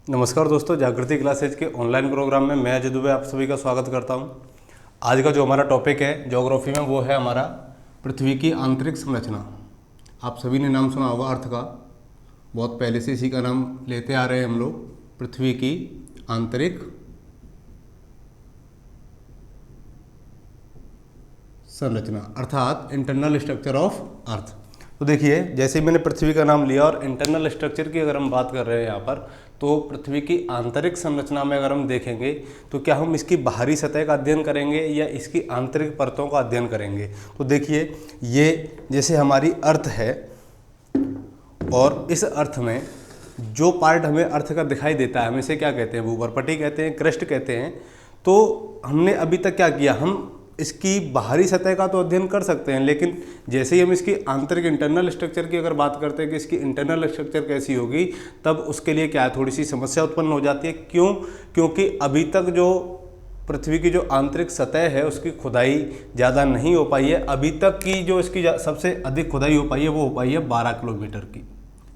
नमस्कार दोस्तों, जागृति क्लासेज के ऑनलाइन प्रोग्राम में मैं अजय दुबे आप सभी का स्वागत करता हूं। आज का जो हमारा टॉपिक है ज्योग्राफी में वो है हमारा पृथ्वी की आंतरिक संरचना। आप सभी ने नाम सुना होगा अर्थ का, बहुत पहले से इसी का नाम लेते आ रहे हैं हम लोग, पृथ्वी की आंतरिक संरचना अर्थात इंटरनल स्ट्रक्चर ऑफ अर्थ। तो देखिए, जैसे ही मैंने पृथ्वी का नाम लिया और इंटरनल स्ट्रक्चर की अगर हम बात कर रहे हैं यहाँ पर, तो पृथ्वी की आंतरिक संरचना में अगर हम देखेंगे तो क्या हम इसकी बाहरी सतह का अध्ययन करेंगे या इसकी आंतरिक परतों का अध्ययन करेंगे। तो देखिए, ये जैसे हमारी अर्थ है और इस अर्थ में जो पार्ट हमें अर्थ का दिखाई देता है हम इसे क्या कहते हैं, भूपर्पटी कहते हैं, क्रस्ट कहते हैं। तो हमने अभी तक क्या किया, हम इसकी बाहरी सतह का तो अध्ययन कर सकते हैं, लेकिन जैसे ही हम इसकी आंतरिक इंटरनल स्ट्रक्चर की अगर बात करते हैं कि इसकी इंटरनल स्ट्रक्चर कैसी होगी, तब उसके लिए क्या है, थोड़ी सी समस्या उत्पन्न हो जाती है। क्यों? क्योंकि अभी तक जो पृथ्वी की जो आंतरिक सतह है उसकी खुदाई ज़्यादा नहीं हो पाई है। अभी तक की जो इसकी सबसे अधिक खुदाई हो पाई है वो हो पाई है 12 किलोमीटर की।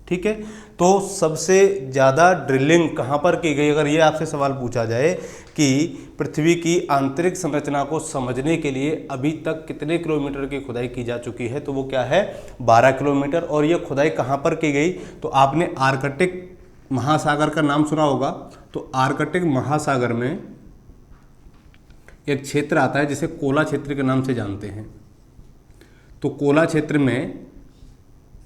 ठीक है, तो सबसे ज़्यादा ड्रिलिंग कहाँ पर की गई, अगर ये आपसे सवाल पूछा जाए कि पृथ्वी की आंतरिक संरचना को समझने के लिए अभी तक कितने किलोमीटर की खुदाई की जा चुकी है, तो वो क्या है, 12 किलोमीटर। और ये खुदाई कहाँ पर की गई, तो आपने आर्कटिक महासागर का नाम सुना होगा। तो आर्कटिक महासागर में एक क्षेत्र आता है जिसे कोला क्षेत्र के नाम से जानते हैं। तो कोला क्षेत्र में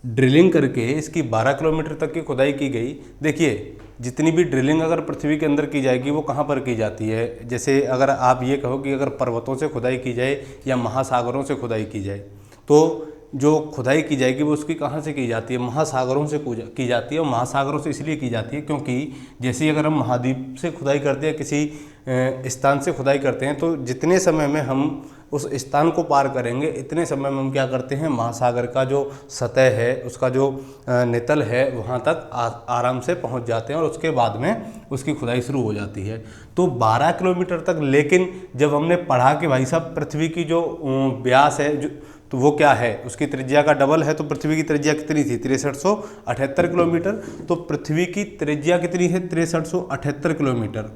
ड्रिलिंग करके इसकी 12 किलोमीटर तक की खुदाई की गई। देखिए, जितनी भी ड्रिलिंग अगर पृथ्वी के अंदर की जाएगी वो कहाँ पर की जाती है, जैसे अगर आप ये कहो कि अगर पर्वतों से खुदाई की जाए या महासागरों से खुदाई की जाए, तो जो खुदाई की जाएगी वो उसकी कहाँ से की जाती है, महासागरों से की जाती है। और महासागरों से इसलिए की जाती है क्योंकि जैसे ही अगर हम महाद्वीप से खुदाई करते हैं, किसी स्थान से खुदाई करते हैं, तो जितने समय में हम उस स्थान को पार करेंगे इतने समय में हम क्या करते हैं, महासागर का जो सतह है, उसका जो नितल है, वहाँ तक आराम से पहुँच जाते हैं और उसके बाद में उसकी खुदाई शुरू हो जाती है। तो 12 किलोमीटर तक। लेकिन जब हमने पढ़ा कि भाई साहब पृथ्वी की जो व्यास है तो वो क्या है, उसकी त्रिज्या का डबल है, तो पृथ्वी की त्रिज्या कितनी थी, 6378 किलोमीटर। तो पृथ्वी की त्रिज्या कितनी है, 6378 किलोमीटर,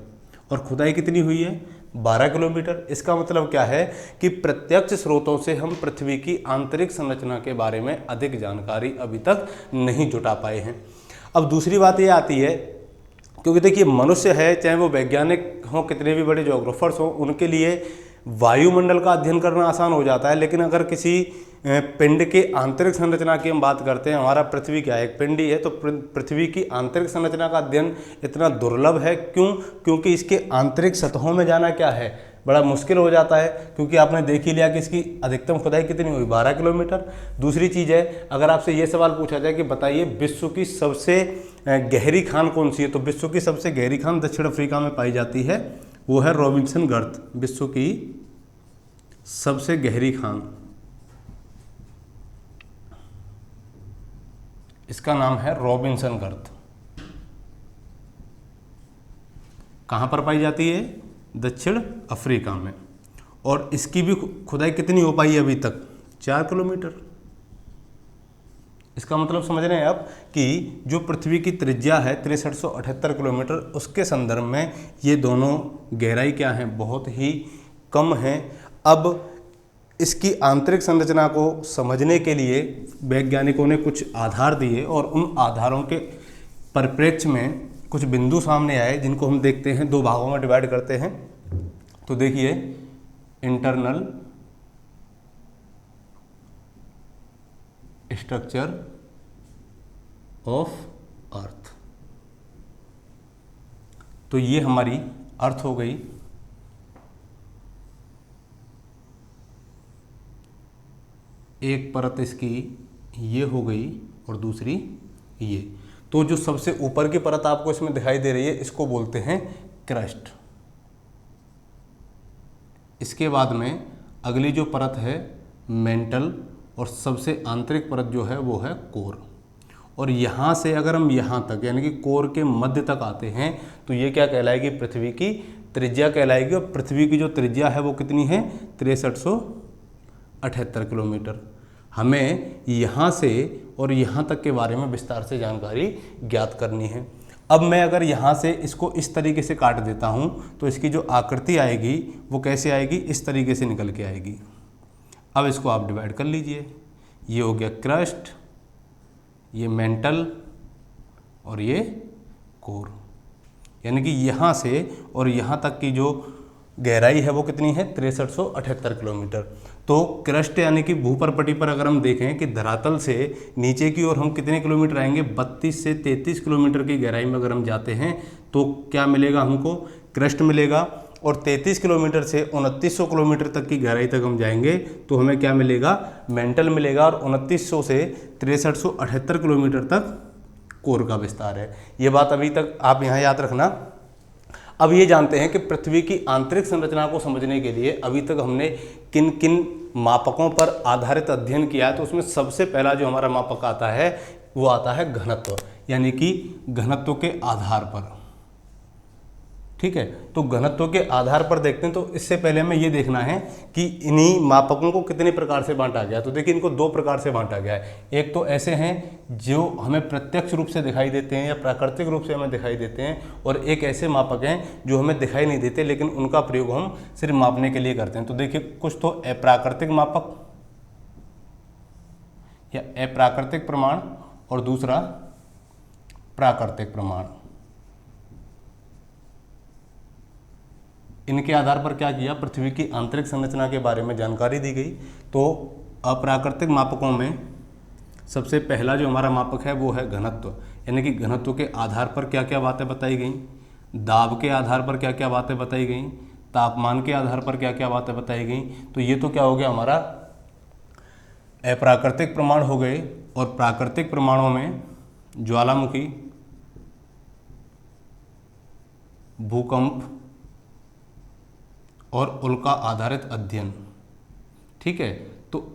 और खुदाई कितनी हुई है, 12 किलोमीटर। इसका मतलब क्या है कि प्रत्यक्ष स्रोतों से हम पृथ्वी की आंतरिक संरचना के बारे में अधिक जानकारी अभी तक नहीं जुटा पाए हैं। अब दूसरी बात ये आती है, क्योंकि देखिए मनुष्य है, चाहे वो वैज्ञानिक हों, कितने भी बड़े ज्योग्राफर्स हों, उनके लिए वायुमंडल का अध्ययन करना आसान हो जाता है। लेकिन अगर किसी पिंड के आंतरिक संरचना की हम बात करते हैं, हमारा पृथ्वी क्या है, एक पिंड ही है, तो पृथ्वी की आंतरिक संरचना का अध्ययन इतना दुर्लभ है। क्यों? क्योंकि इसके आंतरिक सतहों में जाना क्या है, बड़ा मुश्किल हो जाता है। क्योंकि आपने देख ही लिया कि इसकी अधिकतम खुदाई कितनी हुई, 12 किलोमीटर। दूसरी चीज़ है, अगर आपसे ये सवाल पूछा जाए कि बताइए विश्व की सबसे गहरी खान कौन सी है, तो विश्व की सबसे गहरी खान दक्षिण अफ्रीका में पाई जाती है, वो है रॉबिन्सन गर्त। विश्व की सबसे गहरी खान, इसका नाम है रॉबिन्सन गर्त। कहाँ पर पाई जाती है, दक्षिण अफ्रीका में। और इसकी भी खुदाई कितनी हो पाई है अभी तक, 4 किलोमीटर। इसका मतलब समझ रहे हैं आप कि जो पृथ्वी की त्रिज्या है 6378 किलोमीटर, उसके संदर्भ में ये दोनों गहराई क्या है, बहुत ही कम है। अब इसकी आंतरिक संरचना को समझने के लिए वैज्ञानिकों ने कुछ आधार दिए और उन आधारों के परिप्रेक्ष्य में कुछ बिंदु सामने आए, जिनको हम देखते हैं, दो भागों में डिवाइड करते हैं। तो देखिए, इंटरनल स्ट्रक्चर ऑफ अर्थ, तो ये हमारी अर्थ हो गई। एक परत इसकी ये हो गई और दूसरी ये। तो जो सबसे ऊपर की परत आपको इसमें दिखाई दे रही है, इसको बोलते हैं क्रस्ट। इसके बाद में अगली जो परत है मेंटल, और सबसे आंतरिक परत जो है वो है कोर। और यहाँ से अगर हम यहाँ तक यानी कि कोर के मध्य तक आते हैं तो ये क्या कहलाएगी, पृथ्वी की त्रिज्या कहलाएगी। और पृथ्वी की जो त्रिज्या है वो कितनी है, 6378 किलोमीटर। हमें यहाँ से और यहाँ तक के बारे में विस्तार से जानकारी ज्ञात करनी है। अब मैं अगर यहाँ से इसको इस तरीके से काट देता हूँ तो इसकी जो आकृति आएगी वो कैसे आएगी, इस तरीके से निकल के आएगी। अब इसको आप डिवाइड कर लीजिए, ये हो गया क्रस्ट, ये मेंटल और ये कोर, यानी कि यहाँ से और यहाँ तक की जो गहराई है वो कितनी है, 6378 किलोमीटर। तो क्रस्ट यानी कि भूपरपटी पर अगर हम देखें कि धरातल से नीचे की ओर हम कितने किलोमीटर आएंगे, 32 से 33 किलोमीटर की गहराई में अगर हम जाते हैं तो क्या मिलेगा हमको, क्रस्ट मिलेगा। और 33 किलोमीटर से 2900 किलोमीटर तक की गहराई तक हम जाएंगे तो हमें क्या मिलेगा, मेंटल मिलेगा। और 2900 से 6378 किलोमीटर तक कोर का विस्तार है। ये बात अभी तक आप यहाँ याद रखना। अब ये जानते हैं कि पृथ्वी की आंतरिक संरचना को समझने के लिए अभी तक हमने किन किन मापकों पर आधारित अध्ययन किया है। तो उसमें सबसे पहला जो हमारा मापक आता है वो आता है घनत्व, यानी कि घनत्व के आधार पर। ठीक है, तो घनत्व के आधार पर देखते हैं। तो इससे पहले हमें ये देखना है कि इन्हीं मापकों को कितने प्रकार से बांटा गया। तो देखिए, इनको दो प्रकार से बांटा गया है। एक तो ऐसे हैं जो हमें प्रत्यक्ष रूप से दिखाई देते हैं या प्राकृतिक रूप से हमें दिखाई देते हैं, और एक ऐसे मापक हैं जो हमें दिखाई नहीं देते लेकिन उनका प्रयोग हम सिर्फ मापने के लिए करते हैं। तो देखिए, कुछ तो अप्राकृतिक मापक या अप्राकृतिक प्रमाण और दूसरा प्राकृतिक प्रमाण। इनके आधार पर क्या किया, पृथ्वी की आंतरिक संरचना के बारे में जानकारी दी गई। तो अप्राकृतिक मापकों में सबसे पहला जो हमारा मापक है वो है घनत्व, यानी कि घनत्व के आधार पर क्या क्या बातें बताई गई, दाब के आधार पर क्या क्या बातें बताई गई, तापमान के आधार पर क्या क्या बातें बताई गई। तो ये तो क्या हो गया, हमारा अप्राकृतिक प्रमाण हो गए। और प्राकृतिक प्रमाणों में ज्वालामुखी, भूकंप और उल्का आधारित अध्ययन। ठीक है, तो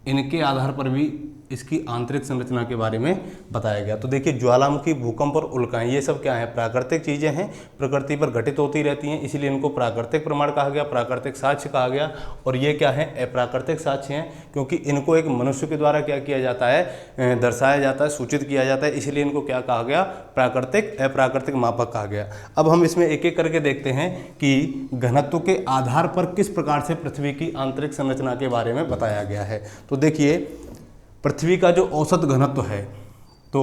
इनके आधार पर भी इसकी आंतरिक संरचना के बारे में बताया गया। तो देखिए, ज्वालामुखी, भूकंप और उल्काएं, ये सब क्या है, प्राकृतिक चीज़ें हैं, प्रकृति पर घटित होती रहती हैं, इसीलिए इनको प्राकृतिक प्रमाण कहा गया, प्राकृतिक साक्ष्य कहा गया। और ये क्या है, अप्राकृतिक साक्ष्य हैं, क्योंकि इनको एक मनुष्य के द्वारा क्या किया जाता है, दर्शाया जाता है, सूचित किया जाता है, इसीलिए इनको क्या कहा गया, प्राकृतिक अप्राकृतिक मापक कहा गया। अब हम इसमें एक एक करके देखते हैं कि घनत्व के आधार पर किस प्रकार से पृथ्वी की आंतरिक संरचना के बारे में बताया गया है। तो देखिए, पृथ्वी का जो औसत घनत्व है, तो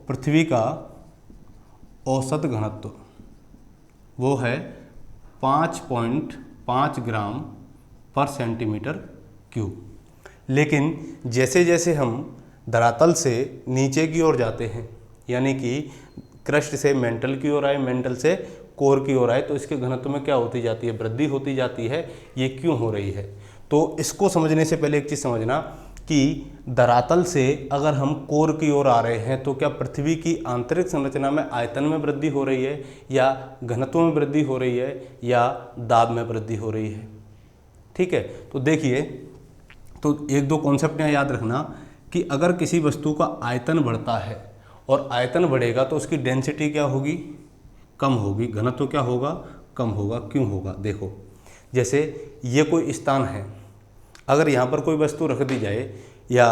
पृथ्वी का औसत घनत्व वो है 5.5 ग्राम पर सेंटीमीटर क्यूब। लेकिन जैसे जैसे हम धरातल से नीचे की ओर जाते हैं, यानी कि क्रस्ट से मेंटल की ओर आए, मेंटल से कोर की ओर आए, तो इसके घनत्व में क्या होती जाती है, वृद्धि होती जाती है। ये क्यों हो रही है, तो इसको समझने से पहले एक चीज़ समझना कि धरातल से अगर हम कोर की ओर आ रहे हैं तो क्या पृथ्वी की आंतरिक संरचना में आयतन में वृद्धि हो रही है, या घनत्व में वृद्धि हो रही है, या दाब में वृद्धि हो रही है। ठीक है, तो देखिए, तो एक दो कॉन्सेप्ट यहाँ याद रखना कि अगर किसी वस्तु का आयतन बढ़ता है और आयतन बढ़ेगा तो उसकी डेंसिटी क्या होगी, कम होगी, घनत्व क्या होगा, कम होगा। क्यों होगा, देखो, जैसे ये कोई स्थान है, अगर यहाँ पर कोई वस्तु रख दी जाए या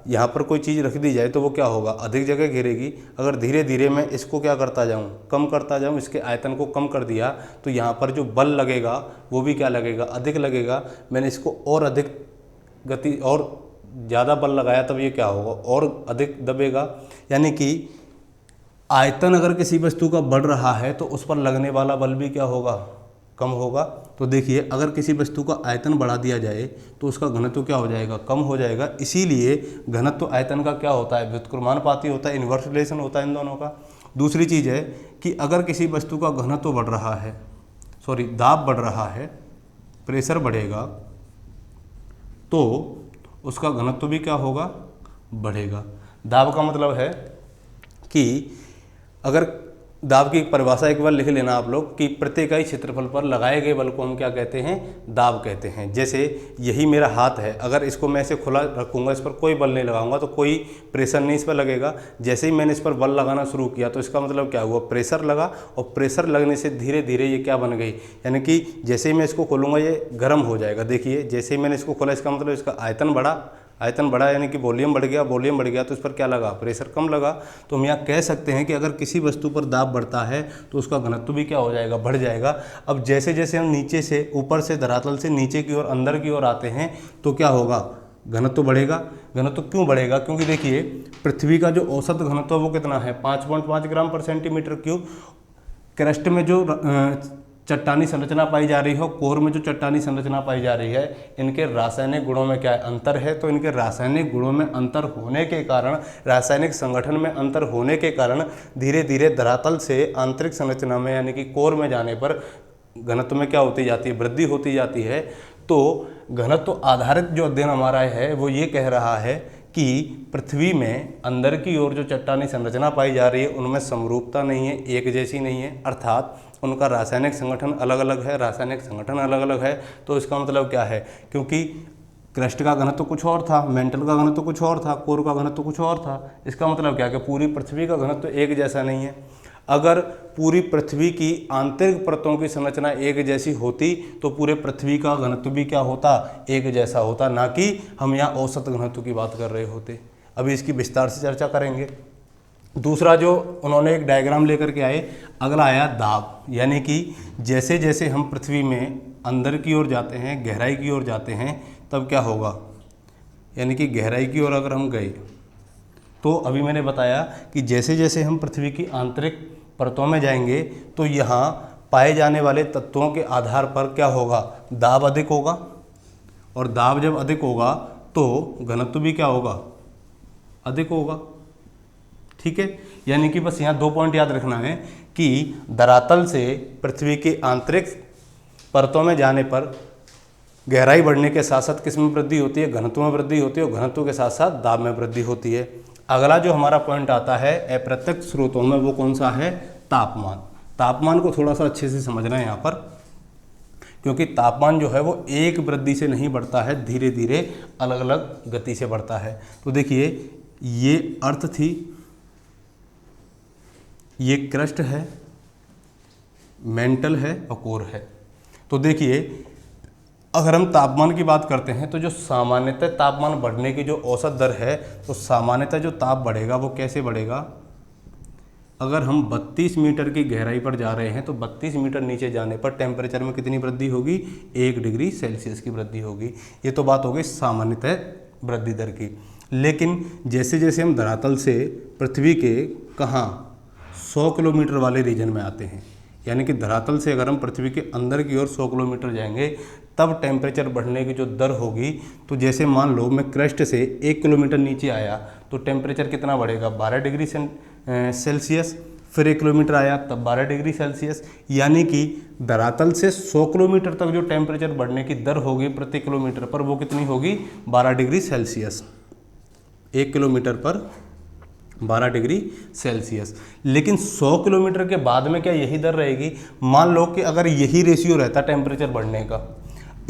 यहाँ पर कोई चीज़ रख दी जाए तो वो क्या होगा, अधिक जगह घेरेगी। अगर धीरे धीरे मैं इसको क्या करता जाऊँ, कम करता जाऊँ, इसके आयतन को कम कर दिया तो यहाँ पर जो बल लगेगा वो भी क्या लगेगा, अधिक लगेगा। मैंने इसको और अधिक गति और ज़्यादा बल लगाया तब ये क्या होगा, और अधिक दबेगा। यानी कि आयतन अगर किसी वस्तु का बढ़ रहा है तो उस पर लगने वाला बल भी क्या होगा, कम होगा। तो देखिए, अगर किसी वस्तु का आयतन बढ़ा दिया जाए तो उसका घनत्व क्या हो जाएगा, कम हो जाएगा। इसीलिए घनत्व आयतन का क्या होता है, व्युत्क्रमानुपाती होता है, इन्वर्स रिलेशन होता है इन दोनों का। दूसरी चीज़ है कि अगर किसी वस्तु का घनत्व बढ़ रहा है, दाब बढ़ रहा है, प्रेशर बढ़ेगा, तो उसका घनत्व भी क्या होगा, बढ़ेगा। दाब का मतलब है कि अगर दाब की एक परिभाषा एक बार लिख लेना आप लोग कि प्रति इकाई क्षेत्रफल पर लगाए गए बल को हम क्या कहते हैं, दाब कहते हैं। जैसे यही मेरा हाथ है, अगर इसको मैं ऐसे खुला रखूँगा, इस पर कोई बल नहीं लगाऊंगा तो कोई प्रेशर नहीं इस पर लगेगा। जैसे ही मैंने इस पर बल लगाना शुरू किया तो इसका मतलब क्या हुआ, प्रेशर लगा, और प्रेशर लगने से धीरे धीरे ये क्या बन गई, यानी कि जैसे ही मैं इसको खोलूँगा ये गर्म हो जाएगा। देखिए, जैसे ही मैंने इसको खोला इसका मतलब इसका आयतन बढ़ा, आयतन बढ़ा यानी कि वॉल्यूम बढ़ गया, वॉल्यूम बढ़ गया तो इस पर क्या लगा, प्रेशर कम लगा। तो हम यहाँ कह सकते हैं कि अगर किसी वस्तु पर दाब बढ़ता है तो उसका घनत्व भी क्या हो जाएगा, बढ़ जाएगा। अब जैसे जैसे हम नीचे से, ऊपर से धरातल से नीचे की ओर, अंदर की ओर आते हैं तो क्या होगा, घनत्व बढ़ेगा। घनत्व क्यों बढ़ेगा, क्योंकि देखिए पृथ्वी का जो औसत घनत्व वो कितना है, 5.5 ग्राम पर सेंटीमीटर क्यूब। क्रस्ट में जो चट्टानी संरचना पाई जा रही है, कोर में जो चट्टानी संरचना पाई जा रही है, इनके रासायनिक गुणों में क्या है, अंतर है। तो इनके रासायनिक गुणों में अंतर होने के कारण, रासायनिक संगठन में अंतर होने के कारण धीरे धीरे धरातल से आंतरिक संरचना में यानी कि कोर में जाने पर घनत्व में क्या होती जाती है, वृद्धि होती जाती है। तो घनत्व आधारित जो अध्ययन हमारा है वो ये कह रहा है कि पृथ्वी में अंदर की ओर जो चट्टानी संरचना पाई जा रही है उनमें समरूपता नहीं है, एक जैसी नहीं है, अर्थात उनका रासायनिक संगठन अलग अलग है, रासायनिक संगठन अलग अलग है। तो इसका मतलब क्या है, क्योंकि क्रस्ट का घनत्व कुछ और था, मेंटल का घनत्व कुछ और था, कोर का घनत्व कुछ और था। इसका मतलब क्या है कि पूरी पृथ्वी का घनत्व एक जैसा नहीं है। अगर पूरी पृथ्वी की आंतरिक परतों की संरचना एक जैसी होती तो पूरे पृथ्वी का घनत्व भी क्या होता, एक जैसा होता, ना कि हम यहाँ औसत घनत्व की बात कर रहे होते। अभी इसकी विस्तार से चर्चा करेंगे। दूसरा जो उन्होंने एक डायग्राम लेकर के आए, अगला आया दाब, यानी कि जैसे जैसे हम पृथ्वी में अंदर की ओर जाते हैं, गहराई की ओर जाते हैं, तब क्या होगा, यानी कि गहराई की ओर अगर हम गए तो अभी मैंने बताया कि जैसे जैसे हम पृथ्वी की आंतरिक परतों में जाएंगे तो यहाँ पाए जाने वाले तत्वों के आधार पर क्या होगा, दाब अधिक होगा, और दाब जब अधिक होगा तो घनत्व भी क्या होगा, अधिक होगा। ठीक है, यानी कि बस यहाँ 2 पॉइंट याद रखना है कि धरातल से पृथ्वी के आंतरिक परतों में जाने पर गहराई बढ़ने के साथ साथ किस में वृद्धि होती है, घनत्व में वृद्धि होती है, और घनत्व के साथ साथ दाब में वृद्धि होती है। अगला जो हमारा पॉइंट आता है अप्रत्यक्ष स्रोतों में, वो कौन सा है, तापमान। तापमान को थोड़ा सा अच्छे से समझना है यहाँ पर, क्योंकि तापमान जो है वो एक वृद्धि से नहीं बढ़ता है, धीरे धीरे अलग अलग गति से बढ़ता है। तो देखिए ये अर्थ थी, ये क्रस्ट है, मेंटल है और कोर है। तो देखिए अगर हम तापमान की बात करते हैं तो जो सामान्यतः तापमान बढ़ने की जो औसत दर है, तो सामान्यतः जो ताप बढ़ेगा वो कैसे बढ़ेगा, अगर हम 32 मीटर की गहराई पर जा रहे हैं तो 32 मीटर नीचे जाने पर टेम्परेचर में कितनी वृद्धि होगी, 1 डिग्री सेल्सियस की वृद्धि होगी। ये तो बात हो गई सामान्यतः वृद्धि दर की। लेकिन जैसे जैसे हम धरातल से पृथ्वी के कहाँ 100 किलोमीटर वाले रीजन में आते हैं, यानी कि धरातल से अगर हम पृथ्वी के अंदर की ओर 100 किलोमीटर जाएंगे तब टेम्परेचर बढ़ने की जो दर होगी, तो जैसे मान लो मैं क्रस्ट से 1 किलोमीटर नीचे आया तो टेम्परेचर कितना बढ़ेगा, 12 डिग्री सेल्सियस, फिर 1 किलोमीटर आया तब 12 डिग्री सेल्सियस, यानी कि धरातल से 100 किलोमीटर तक जो टेम्परेचर बढ़ने की दर होगी प्रति किलोमीटर पर, वो कितनी होगी, 12 डिग्री सेल्सियस, 1 किलोमीटर पर 12 डिग्री सेल्सियस। लेकिन 100 किलोमीटर के बाद में क्या यही दर रहेगी, मान लो कि अगर यही रेशियो रहता टेम्परेचर बढ़ने का,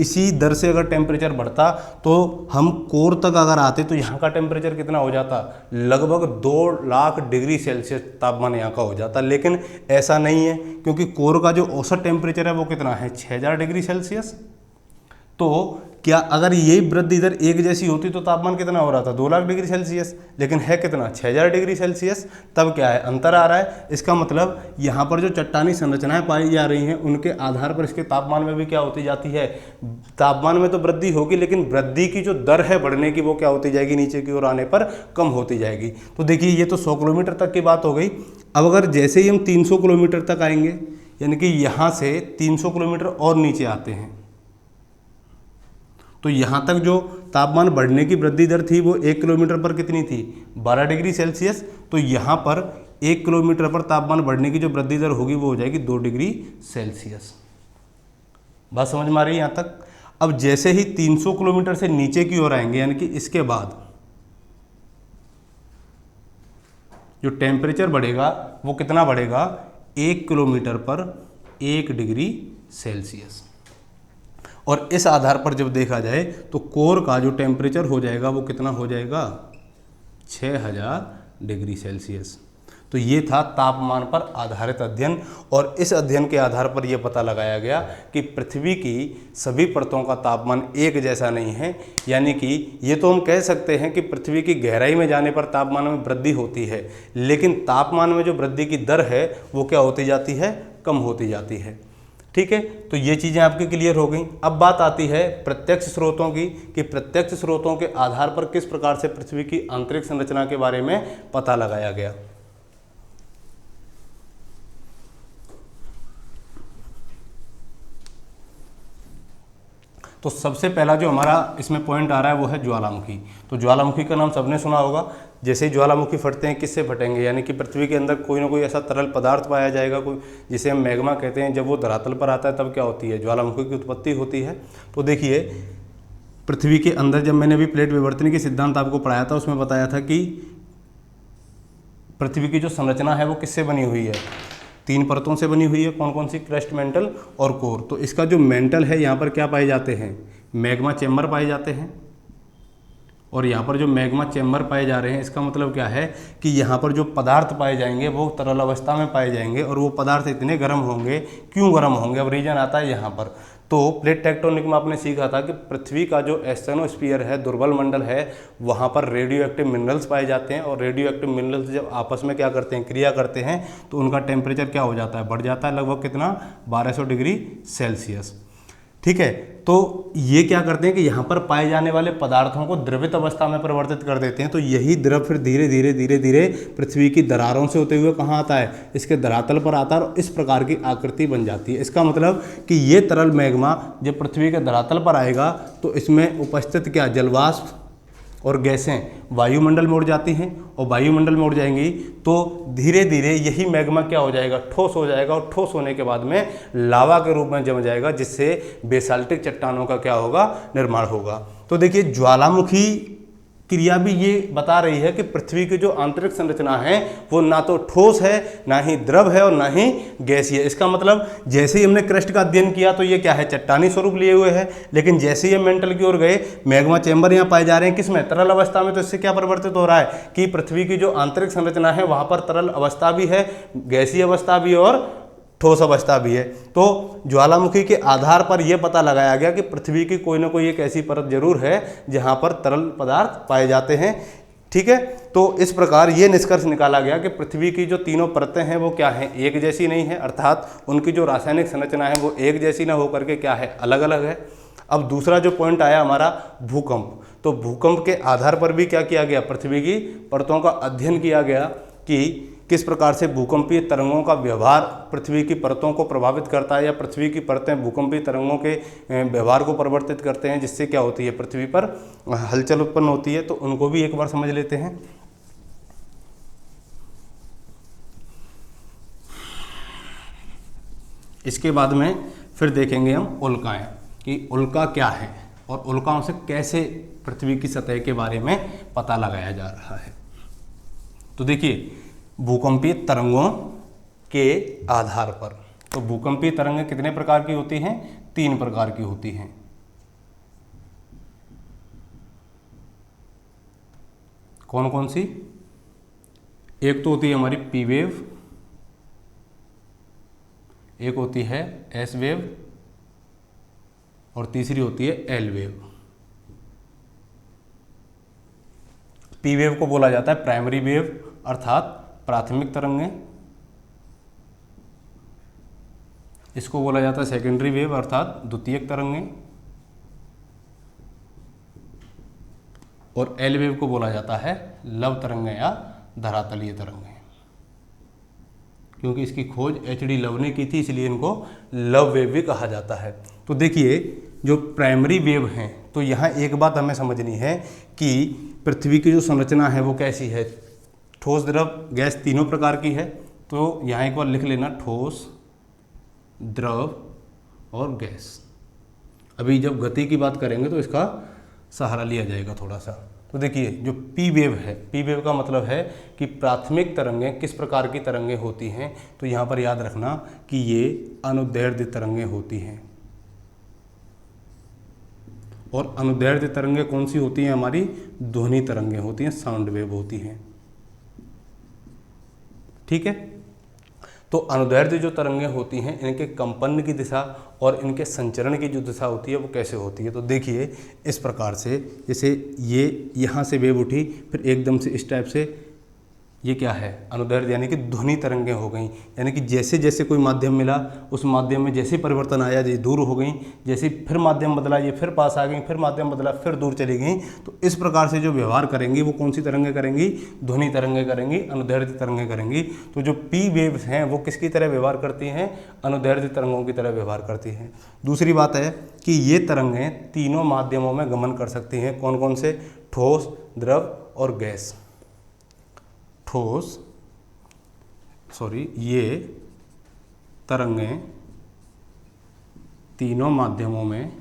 इसी दर से अगर टेम्परेचर बढ़ता तो हम कोर तक अगर आते तो यहाँ का टेम्परेचर कितना हो जाता, लगभग 2 लाख डिग्री सेल्सियस तापमान यहाँ का हो जाता। लेकिन ऐसा नहीं है, क्योंकि कोर का जो औसत टेम्परेचर है वो कितना है, 6000 डिग्री सेल्सियस। तो क्या अगर यही वृद्धि दर एक जैसी होती तो तापमान कितना हो रहा था, 2 लाख डिग्री सेल्सियस, लेकिन है कितना, 6000 डिग्री सेल्सियस। तब क्या है, अंतर आ रहा है। इसका मतलब यहाँ पर जो चट्टानी संरचनाएं पाई जा रही हैं उनके आधार पर इसके तापमान में भी क्या होती जाती है, तापमान में तो वृद्धि होगी, लेकिन वृद्धि की जो दर है बढ़ने की वो क्या होती जाएगी, नीचे की ओर आने पर कम होती जाएगी। तो देखिए ये तो 100 किलोमीटर तक की बात हो गई। अब अगर जैसे ही हम 300 किलोमीटर तक आएंगे, यानी कि यहाँ से 300 किलोमीटर और नीचे आते हैं, तो यहाँ तक जो तापमान बढ़ने की वृद्धि दर थी वो 1 किलोमीटर पर कितनी थी, 12 डिग्री सेल्सियस। तो यहाँ पर 1 किलोमीटर पर तापमान बढ़ने की जो वृद्धि दर होगी वो हो जाएगी 2 डिग्री सेल्सियस। बात समझ में आ रही है यहाँ तक। अब जैसे ही 300 किलोमीटर से नीचे की ओर आएंगे, यानी कि इसके बाद जो टेम्परेचर बढ़ेगा वो कितना बढ़ेगा, 1 किलोमीटर पर 1 डिग्री सेल्सियस। और इस आधार पर जब देखा जाए तो कोर का जो टेम्परेचर हो जाएगा वो कितना हो जाएगा, 6000 डिग्री सेल्सियस। तो ये था तापमान पर आधारित अध्ययन, और इस अध्ययन के आधार पर यह पता लगाया गया कि पृथ्वी की सभी परतों का तापमान एक जैसा नहीं है। यानी कि ये तो हम कह सकते हैं कि पृथ्वी की गहराई में जाने पर तापमान में वृद्धि होती है, लेकिन तापमान में जो वृद्धि की दर है वो क्या होती जाती है, कम होती जाती है। ठीक है, तो ये चीज़ें आपकी क्लियर हो गई। अब बात आती है प्रत्यक्ष स्रोतों की, कि प्रत्यक्ष स्रोतों के आधार पर किस प्रकार से पृथ्वी की आंतरिक संरचना के बारे में पता लगाया गया। तो सबसे पहला जो हमारा इसमें पॉइंट आ रहा है वो है ज्वालामुखी। तो ज्वालामुखी का नाम सबने सुना होगा। जैसे ही ज्वालामुखी फटते हैं, किससे फटेंगे, यानी कि पृथ्वी के अंदर कोई ना कोई ऐसा तरल पदार्थ पाया जाएगा, कोई जिसे हम मैग्मा कहते हैं। जब वो धरातल पर आता है तब क्या होती है, ज्वालामुखी की उत्पत्ति होती है। तो देखिए पृथ्वी के अंदर, जब मैंने अभी प्लेट विवर्तन के सिद्धांत आपको पढ़ाया था, उसमें बताया था कि पृथ्वी की जो संरचना है वो किससे बनी हुई है, 3 परतों से बनी हुई है। कौन कौन सी, क्रस्ट, मेंटल और कोर। तो इसका जो मेंटल है, यहाँ पर क्या पाए जाते हैं, मैग्मा चेम्बर पाए जाते हैं। और यहाँ पर जो मैग्मा चेम्बर पाए जा रहे हैं, इसका मतलब क्या है कि यहाँ पर जो पदार्थ पाए जाएंगे वो तरल अवस्था में पाए जाएंगे, और वो पदार्थ इतने गर्म होंगे। क्यों गर्म होंगे, अब रीजन आता है यहाँ पर। तो प्लेट टेक्टोनिक में आपने सीखा था कि पृथ्वी का जो एस्टेनोस्फीयर है, दुर्बल मंडल है, वहाँ पर रेडियो एक्टिव मिनरल्स पाए जाते हैं। और रेडियो एक्टिव मिनरल्स जब आपस में क्या करते हैं, क्रिया करते हैं, तो उनका टेम्परेचर क्या हो जाता है, बढ़ जाता है, लगभग कितना, 1200 डिग्री सेल्सियस। ठीक है, तो ये क्या करते हैं कि यहाँ पर पाए जाने वाले पदार्थों को द्रवित अवस्था में परिवर्तित कर देते हैं। तो यही द्रव फिर धीरे धीरे धीरे धीरे पृथ्वी की दरारों से होते हुए कहाँ आता है, इसके धरातल पर आता है, और इस प्रकार की आकृति बन जाती है। इसका मतलब कि ये तरल मैग्मा जब पृथ्वी के धरातल पर आएगा तो इसमें उपस्थित क्या, जलवाष्प और गैसें वायुमंडल में उड़ जाती हैं, और वायुमंडल में उड़ जाएंगी तो धीरे धीरे यही मैग्मा क्या हो जाएगा, ठोस हो जाएगा, और ठोस होने के बाद में लावा के रूप में जम जाएगा, जिससे बेसाल्टिक चट्टानों का क्या होगा, निर्माण होगा। तो देखिए ज्वालामुखी क्रिया भी ये बता रही है कि पृथ्वी की जो आंतरिक संरचना है वो ना तो ठोस है, ना ही द्रव है, और ना ही गैसीय। इसका मतलब जैसे ही हमने क्रस्ट का अध्ययन किया तो ये क्या है, चट्टानी स्वरूप लिए हुए है, लेकिन जैसे ही हम मेंटल की ओर गए, मैग्मा चैम्बर यहाँ पाए जा रहे हैं किसमें, तरल अवस्था में। तो इससे क्या परिवर्तित हो रहा है कि पृथ्वी की जो आंतरिक संरचना है वहाँ पर तरल अवस्था भी है, गैसीय अवस्था भी और ठोस अवस्था भी है। तो ज्वालामुखी के आधार पर यह पता लगाया गया कि पृथ्वी की कोई ना कोई एक ऐसी परत जरूर है जहां पर तरल पदार्थ पाए जाते हैं। ठीक है, तो इस प्रकार ये निष्कर्ष निकाला गया कि पृथ्वी की जो तीनों परतें हैं वो क्या है, एक जैसी नहीं है, अर्थात उनकी जो रासायनिक संरचना है वो एक जैसी ना होकर के क्या है, अलग अलग है। अब दूसरा जो पॉइंट आया हमारा भूकंप। तो भूकंप के आधार पर भी क्या किया गया, पृथ्वी की परतों का अध्ययन किया गया कि किस प्रकार से भूकंपीय तरंगों का व्यवहार पृथ्वी की परतों को प्रभावित करता है, या पृथ्वी की परतें भूकंपीय तरंगों के व्यवहार को परिवर्तित करते हैं, जिससे क्या होती है, पृथ्वी पर हलचल उत्पन्न होती है। तो उनको भी एक बार समझ लेते हैं। इसके बाद में फिर देखेंगे हम उल्काएं, कि उल्का क्या है और उल्काओं से कैसे पृथ्वी की सतह के बारे में पता लगाया जा रहा है। तो देखिए भूकंपीय तरंगों के आधार पर, तो भूकंपीय तरंगें कितने प्रकार की होती हैं, 3 प्रकार की होती हैं। कौन कौन सी, एक तो होती है हमारी पी वेव, एक होती है एस वेव, और तीसरी होती है एल वेव। पी वेव को बोला जाता है प्राइमरी वेव, अर्थात प्राथमिक तरंगें। इसको बोला जाता है सेकेंडरी वेव, अर्थात द्वितीयक तरंगें। और एल वेव को बोला जाता है लव तरंगें या धरातलीय तरंगें। क्योंकि इसकी खोज एच.डी. लव ने की थी, इसलिए इनको लव वेव भी कहा जाता है। तो देखिए जो प्राइमरी वेव हैं, तो यहाँ एक बात हमें समझनी है कि पृथ्वी की जो संरचना है वो कैसी है, ठोस, द्रव, गैस, तीनों प्रकार की है। तो यहाँ एक बार लिख लेना, ठोस, द्रव और गैस। अभी जब गति की बात करेंगे तो इसका सहारा लिया जाएगा थोड़ा सा। तो देखिए जो पी वेव है, पी वेव का मतलब है कि प्राथमिक तरंगें किस प्रकार की तरंगें होती हैं। तो यहाँ पर याद रखना कि ये अनुदैर्ध्य तरंगें होती हैं। और अनुदैर्ध्य तरंगें कौन सी होती हैं, हमारी ध्वनि तरंगें होती हैं, साउंड वेव होती हैं। ठीक है। तो अनुदैर्ध्य जो तरंगें होती हैं इनके कंपन की दिशा और इनके संचरण की जो दिशा होती है वो कैसे होती है, तो देखिए इस प्रकार से, जैसे ये यहाँ से वेव उठी, फिर एकदम से इस टाइप से, ये क्या है, अनुदैर्ध्य यानी कि ध्वनि तरंगें हो गई। यानी कि जैसे जैसे कोई माध्यम मिला उस माध्यम में जैसे परिवर्तन आया ये दूर हो गई, जैसे फिर माध्यम बदला ये फिर पास आ गई, फिर माध्यम बदला फिर दूर चली गई। तो इस प्रकार से जो व्यवहार करेंगी वो कौन सी तरंगें करेंगी, ध्वनि तरंगें करेंगी, अनुदैर्ध्य तरंगें करेंगी। तो जो पी वेव्स हैं वो किसकी तरह व्यवहार करती हैं, अनुदैर्ध्य तरंगों की तरह व्यवहार करती हैं। दूसरी बात है कि ये तरंगें तीनों माध्यमों में गमन कर सकती हैं। कौन कौन से, ठोस, द्रव और गैस। ये तरंगें तीनों माध्यमों में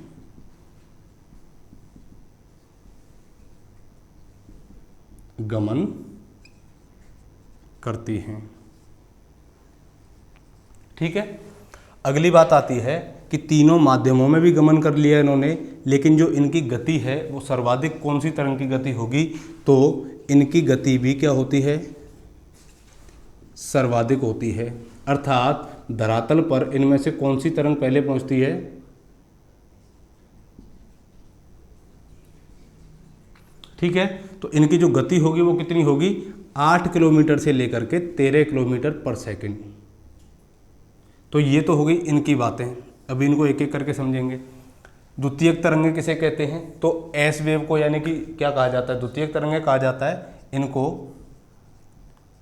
गमन करती हैं। ठीक है। अगली बात आती है कि तीनों माध्यमों में भी गमन कर लिया इन्होंने, लेकिन जो इनकी गति है वो सर्वाधिक कौन सी तरंग की गति होगी, तो इनकी गति भी क्या होती है, सर्वाधिक होती है। अर्थात धरातल पर इनमें से कौन सी तरंग पहले पहुंचती है, ठीक है। तो इनकी जो गति होगी वो कितनी होगी, 8 किलोमीटर से लेकर के 13 किलोमीटर पर सेकंड। तो ये तो हो गई इनकी बातें। अभी इनको एक एक करके समझेंगे। द्वितीयक तरंगें किसे कहते हैं, तो एस वेव को, यानी कि क्या कहा जाता है, द्वितीयक तरंगें कहा जाता है। इनको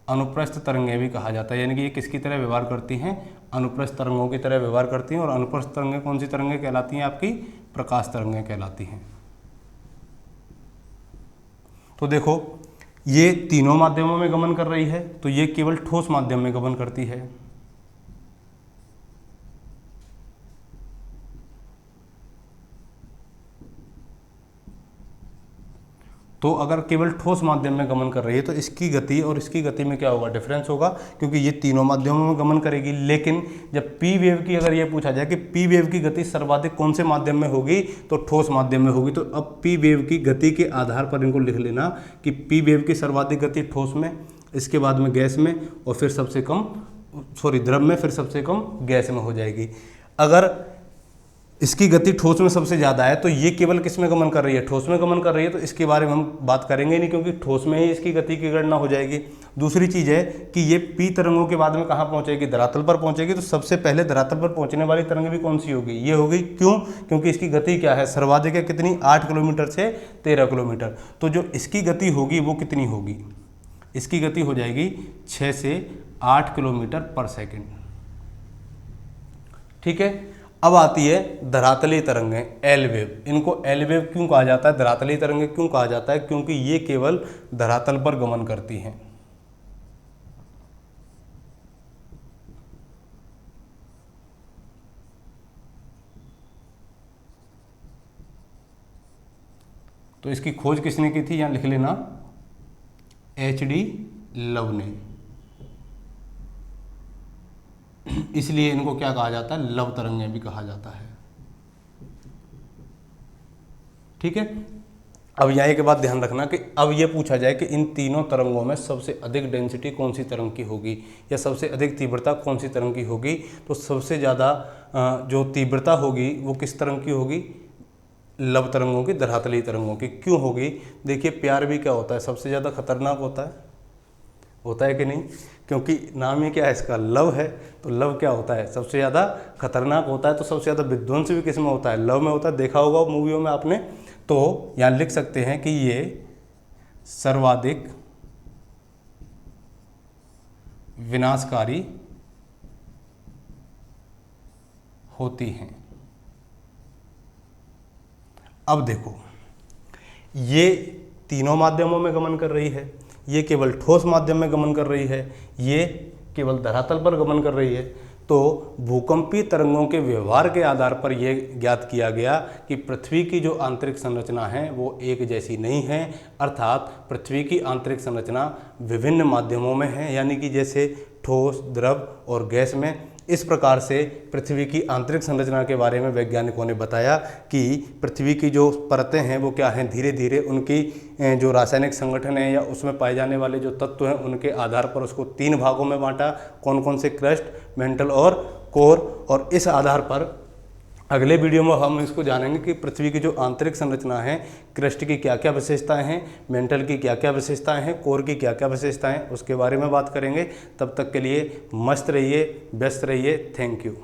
अनुप्रस्थ तरंगें भी कहा जाता है। यानी कि ये किसकी तरह व्यवहार करती हैं, अनुप्रस्थ तरंगों की तरह व्यवहार करती हैं। और अनुप्रस्थ तरंगें कौन सी तरंगें कहलाती हैं, आपकी प्रकाश तरंगें कहलाती हैं। तो देखो ये तीनों माध्यमों में गमन कर रही है, तो ये केवल ठोस माध्यम में गमन करती है। तो अगर केवल ठोस माध्यम में गमन कर रही है तो इसकी गति और इसकी गति में क्या होगा, डिफरेंस होगा, क्योंकि ये तीनों माध्यमों में गमन करेगी। लेकिन जब पी वेव की अगर ये पूछा जाए कि पी वेव की गति सर्वाधिक कौन से माध्यम में होगी, तो ठोस माध्यम में होगी। तो अब पी वेव की गति के आधार पर इनको लिख लेना कि पी वेव की सर्वाधिक गति ठोस में, इसके बाद में गैस में, और फिर सबसे कम द्रव में, फिर सबसे कम गैस में हो जाएगी। अगर इसकी गति ठोस में सबसे ज़्यादा है तो ये केवल किस में गमन कर रही है, ठोस में गमन कर रही है। तो इसके बारे में हम बात करेंगे नहीं, क्योंकि ठोस में ही इसकी गति की गणना हो जाएगी। दूसरी चीज़ है कि ये पी तरंगों के बाद में कहाँ पहुँचेगी, धरातल पर पहुँचेगी। तो सबसे पहले धरातल पर पहुँचने वाली तरंग भी कौन सी होगी, ये होगी। क्यों, क्योंकि इसकी गति क्या है, सर्वाधिक है, कितनी, 8 किलोमीटर से 13 किलोमीटर। तो जो इसकी गति होगी वो कितनी होगी, इसकी गति हो जाएगी 6 से 8 किलोमीटर पर सेकेंड। ठीक है। अब आती है धरातलीय तरंगें, एल वेव। इनको एल वेव क्यों कहा जाता है, धरातलीय तरंगें क्यों कहा जाता है, क्योंकि ये केवल धरातल पर गमन करती हैं। तो इसकी खोज किसने की थी, यहां लिख लेना, HD लव ने। इसलिए इनको क्या कहा जाता है, लव तरंगें भी कहा जाता है। ठीक है। अब यहाँ के बाद ध्यान रखना कि अब ये पूछा जाए कि इन तीनों तरंगों में सबसे अधिक डेंसिटी कौन सी तरंग की होगी, या सबसे अधिक तीव्रता कौन सी तरंग की होगी, तो सबसे ज़्यादा जो तीव्रता होगी वो किस तरंग की होगी, लव तरंगों की, धरातलीय तरंगों की। क्यों होगी, देखिए प्यार भी क्या होता है, सबसे ज़्यादा खतरनाक होता है कि नहीं, क्योंकि नाम ही क्या है इसका, लव है। तो लव क्या होता है, सबसे ज़्यादा खतरनाक होता है। तो सबसे ज़्यादा विध्वंस भी किस में होता है, लव में होता है। देखा होगा मूवियों में आपने। तो यहाँ लिख सकते हैं कि ये सर्वाधिक विनाशकारी होती हैं। अब देखो ये तीनों माध्यमों में गमन कर रही है, ये केवल ठोस माध्यम में गमन कर रही है, ये केवल धरातल पर गमन कर रही है। तो भूकंपीय तरंगों के व्यवहार के आधार पर यह ज्ञात किया गया कि पृथ्वी की जो आंतरिक संरचना है वो एक जैसी नहीं है। अर्थात पृथ्वी की आंतरिक संरचना विभिन्न माध्यमों में है, यानी कि जैसे ठोस, द्रव और गैस में। इस प्रकार से पृथ्वी की आंतरिक संरचना के बारे में वैज्ञानिकों ने बताया कि पृथ्वी की जो परतें हैं वो क्या हैं, धीरे धीरे उनकी जो रासायनिक संगठन है या उसमें पाए जाने वाले जो तत्व हैं उनके आधार पर उसको 3 भागों में बांटा। कौन कौन से? क्रस्ट, मेंटल और कोर। और इस आधार पर अगले वीडियो में हम इसको जानेंगे कि पृथ्वी की जो आंतरिक संरचना है, क्रस्ट की क्या क्या विशेषताएं हैं, मेंटल की क्या क्या विशेषताएं हैं, कोर की क्या क्या विशेषताएं, उसके बारे में बात करेंगे। तब तक के लिए मस्त रहिए, व्यस्त रहिए। Thank you.